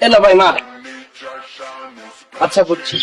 এলা ভাই মার। আচ্ছা বুঝছি।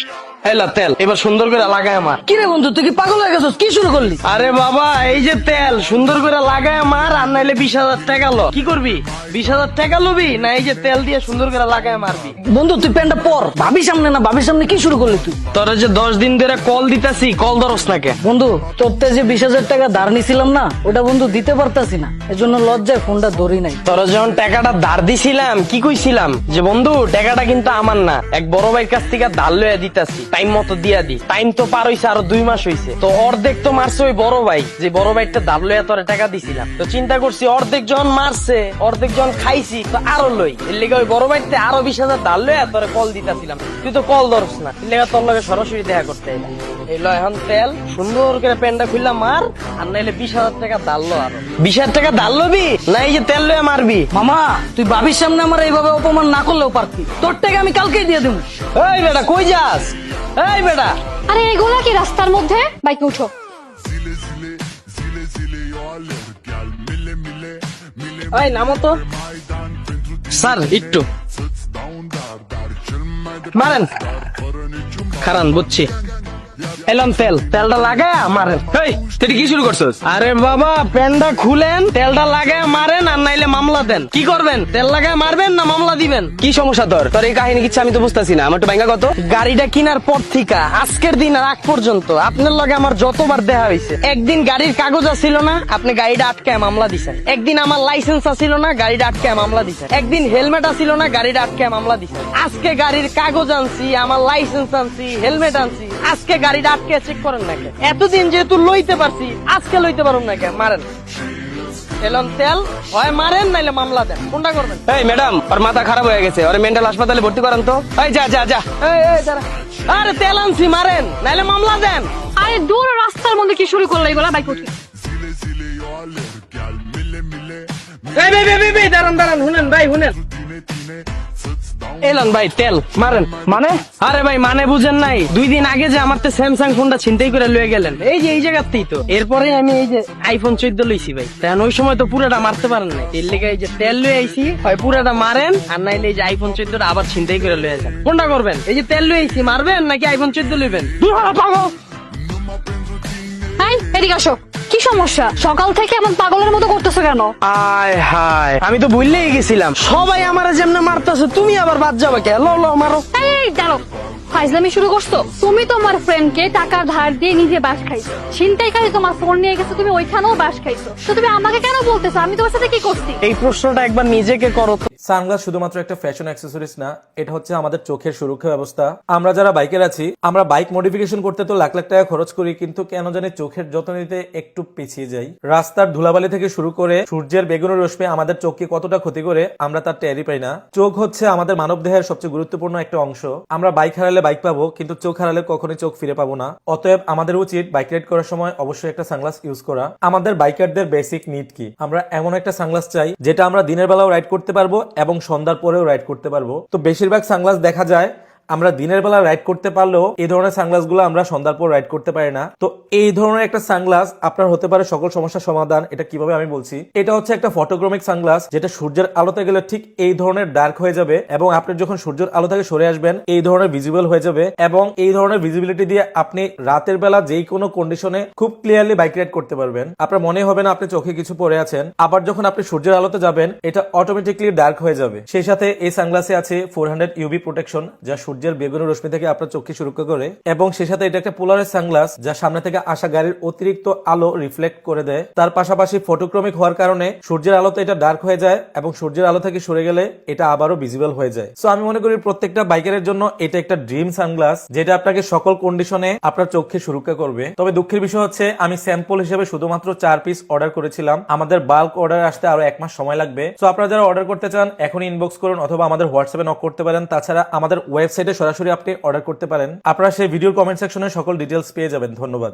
এলা তেল, এবার সুন্দর করে লাগায় মার। কি রে বন্ধু, তুই কি পাগল হয়ে গেছিস? কি শুরু করলি? আরে বাবা, এই যে তেল সুন্দর করে লাগায় মার, আর নাইলে 20,000 টাকা লো। কি করবি? 20,000 টাকা লবি না এই যে তেল দিয়ে সুন্দর করে লাগায় মারবি? বন্ধু তুই প্যান্টটা পর। ভাবি সামনে না, ভাবির সামনে কি শুরু করলি তুই? তোরা যে 10 দিন ধরে কল দিতাছি, কল ধরস না কে? বন্ধু তোরতে যে 20,000 টাকা ধার নিছিলাম না, ওটা বন্ধু দিতে পারতাছি না, এজন্য লজ্জায় ফোনটা ধরি নাই। তোরা যখন টাকাটা ধার দিছিলাম কি কইছিলাম যে বন্ধু টাকাটা কিন্তু আমার না, এক বড় ভাইয়ের কাছ থেকে ধার লইয়া দিতাছি, টাইম মতো দিয়া দি। টাইম তো পার হইছে আরো 2 মাস হইছে, তো অর্ধেক তো মারছে ওই বড় ভাই, যে বড় ভাইটা ধার লইয়া তোরা টাকা দিছিলাম। তো চিন্তা করছি অর্ধেক যখন মারছে, অর্ধেক যখন খাইছি, তো আরো লই। এর লেগে ওই বড় ভাইতে আরো 20,000 ধার লইয়া তোরা কল দিতাছিলাম, তুই তো কল ধরস না। এর লেগে তোর লগে সরাসরি দেখা করতে এলাম। এই লয় এখন তেল সুন্দর করে প্যান্টটা খুললা মার, আর নাইলে 20,000 টাকা ধার লো। আরো 20,000 টাকা ধার লবি না এই যে তেল লইয়া মারবি? মামা তুই ভাবির সামনে আমার এইভাবে অপমান না করলেও পারতি। তোর টাকা আমি কালকেই দিয়ে দেবো। এই বেটা কই যাস? এই বেটা, আরে এগুলা কি রাস্তার মধ্যে? বাইকে উঠো। এই নামো তো। স্যার একটু মারেন, খারান বুঝছি। এলাম তেল, তেলটা লাগায় মারেন। এই তুই কি শুরু করছস? আরে বাবা প্যান্টটা খুলেন, তেলটা লাগায় মারেন, আর নাইলে মামলা দেন। কি করবেন? তেল লাগায় মারবেন না মামলা দিবেন? কি সমস্যা তোর? তোর এই কাহিনী কিচ্ছু আমি তো বুঝতাছি না। আমার তো ব্যাংকা কত? গাড়িটা কিনার পর থেকে আজকের দিন আর আগ পর্যন্ত আপনার লগে আমার যতবার দেখা হয়েছে, একদিন গাড়ির কাগজ ছিল না, আপনি গাড়িটা আটকায় মামলা দিছেন। একদিন আমার লাইসেন্স ছিল না, গাড়িটা আটকায় মামলা দিছেন। একদিন হেলমেট ছিল না, গাড়িটা আটকায় মামলা দিছেন। আজকে গাড়ির কাগজ আনছি, আমার লাইসেন্স আনছি, হেলমেট আনছি, আজকে গাড়িটা আটকে চেক করেন না কেন? এতদিন যেহেতু লইতে পারছি, আজকে লইতে পারুন না কেন? মারেন এলন তেল, হয় মারেন নাইলে মামলা দেন, কোনটা করবেন? এই ম্যাডাম, ওর মাথা খারাপ হয়ে গেছে, ওরে মেন্টাল হাসপাতালে ভর্তি করেন তো। এই যা যা যা। এই দাঁড়া। আরে তেল আনছি, মারেন নাইলে মামলা দেন। আরে দূর, রাস্তার মধ্যে কি শুরু করলো এগুলা? বাইকে উঠো। এই দাঁড়ান দাঁড়ান, শুনেন ভাই শুনেন। এলন ভাই তেল মারেন। মানে? আরে ভাই মানে বুঝেন নাই, 2 দিন আগে যে আমার স্যামসাং ফোনটা ছিনতাই করে লয়ে গেলেন, এই যে এই জায়গাতেই তো। এরপরে আমি এই যে আইফোন 14 লইছি ভাই। তখন ওই সময় তো পুরাটা মারতে পারেন নাই, এর লেগে এই যে তেল লয়ে আইছি, হয় পুরাটা মারেন আর নাইলে এই যে আইফোন 14টা আবার ছিনতাই করে লয়ে যান। কোনটা করবেন? এই যে তেল লয়ে আইছি মারবেন নাকি আইফোন 14 লইবেন? হাই এদিকে আসো। কি সমস্যা? সকাল থেকে এমন পাগলের মতো করতেছো কেন? আয় হায়, আমি তো ভুললেই গেছিলাম, সবাই আমার যেমনে মারতেছে তুমি আবার বাদ যাবে কে? লো লো মারো। এই দাঁড়ো, ফাইজলামি শুরু করছো? তুমি তোমার ফ্রেন্ডকে টাকা ধার দিয়ে নিজে বাস খাইছো, ছিনতাইকারী তোমার ফোন নিয়ে গেছে, তুমি ওইখানেও বাস খাইছো, তো তুমি আমাকে কেন বলতেছো? আমি তোমার সাথে কি করছি? এই প্রশ্নটা একবার নিজেকে করো তো। সানগ্লাস শুধুমাত্র একটা ফ্যাশন অ্যাক্সেসরিজ না, এটা হচ্ছে আমাদের চোখের সুরক্ষা ব্যবস্থা। আমরা যারা বাইকের আছি, আমরা বাইক মডিফিকেশন করতে তো লাখ লাখ টাকা খরচ করি, কিন্তু কেন জানি চোখের যত্ন নিতে একটু পিছিয়ে যাই। রাস্তার ধুলাবালি থেকে শুরু করে সূর্যের বেগুনি রশ্মি আমাদের চোখকে কতটা ক্ষতি করে আমরা তার টেরই পাই না। চোখ হচ্ছে আমাদের মানব দেহের সবচেয়ে গুরুত্বপূর্ণ একটা অংশ। আমরা বাইক হারালে বাইক পাবো, কিন্তু চোখ হারালে কখনোই চোখ ফিরে পাবো না। অতএব আমাদের উচিত বাইক রাইড করার সময় অবশ্যই একটা সানগ্লাস ইউজ করা। আমাদের বাইকারদের বেসিক নিড কি? আমরা এমন একটা সানগ্লাস চাই যেটা আমরা দিনের বেলাও রাইড করতে পারবো এবং সন্ধ্যার পরেও রাইড করতে পারবো। তো বেশিরভাগ সানগ্লাস দেখা যায় আমরা দিনের বেলা রাইড করতে পারলেও এই ধরনের সানগ্লাস গুলো আমরা সন্ধ্যার পর রাইড করতে পারি না। তো এই ধরনের একটা সানগ্লাস আপনার হতে পারে সকল সমস্যার সমাধান। এটা কিভাবে আমি বলছি, এটা হচ্ছে একটা ফটোক্রোমিক সানগ্লাস, যেটা সূর্যের আলোতে গেলে ঠিক এই ধরনের ডার্ক হয়ে যাবে, এবং আপনি যখন সূর্যের আলো থেকে সরে আসবেন এই ধরনের ভিজিবল হয়ে যাবে, এবং এই ধরনের ভিজিবিলিটি দিয়ে আপনি রাতের বেলা যেই কোনো কন্ডিশনে খুব ক্লিয়ারলি বাইক রাইড করতে পারবেন। আপনার মনে হবে না আপনি চোখে কিছু পরে আছেন। আবার যখন আপনি সূর্যের আলোতে যাবেন এটা অটোমেটিকলি ডার্ক হয়ে যাবে। সেই সাথে এই সানগ্লাসে আছে 400 ইউভি প্রোটেকশন, যা সূর্যের বেগুনি রশ্মি থেকে আপনার চোখকে সুরক্ষা করে, এবং সেই সাথে এটা একটা পোলারের সানগ্লাস, যা সামনে থেকে আসা গাড়ির অতিরিক্ত আলো রিফ্লেক্ট করে দেয়। তার পাশাপাশি ফটোক্রমিক হওয়ার কারণে সূর্যের আলোতে এটা ডার্ক হয়ে যায়, এবং সূর্যের আলো থেকে সরে গেলে এটা আবারও ভিজিবল হয়ে যায়। সো আমি মনে করি প্রত্যেকটা বাইকারের জন্য এটা একটা ড্রিম সানগ্লাস, যেটা আপনাকে সকল কন্ডিশনে আপনার চোখকে সুরক্ষা করবে। তবে দুঃখের বিষয় হচ্ছে আমি স্যাম্পল হিসেবে শুধুমাত্র 4 পিস অর্ডার করেছিলাম। আমাদের বাল্ক অর্ডার আসতে আরো 1 মাস সময় লাগবে। সো আপনারা যারা অর্ডার করতে চান এখনই ইনবক্স করুন, অথবা আমাদের হোয়াটসঅ্যাপে নক করতে পারেন। তাছাড়া আমাদের ওয়েবসাইটে সরাসরি আপনি অর্ডার করতে পারেন। আপনারা সেই ভিডিওর কমেন্ট সেকশনে সকল ডিটেলস পেয়ে যাবেন। ধন্যবাদ।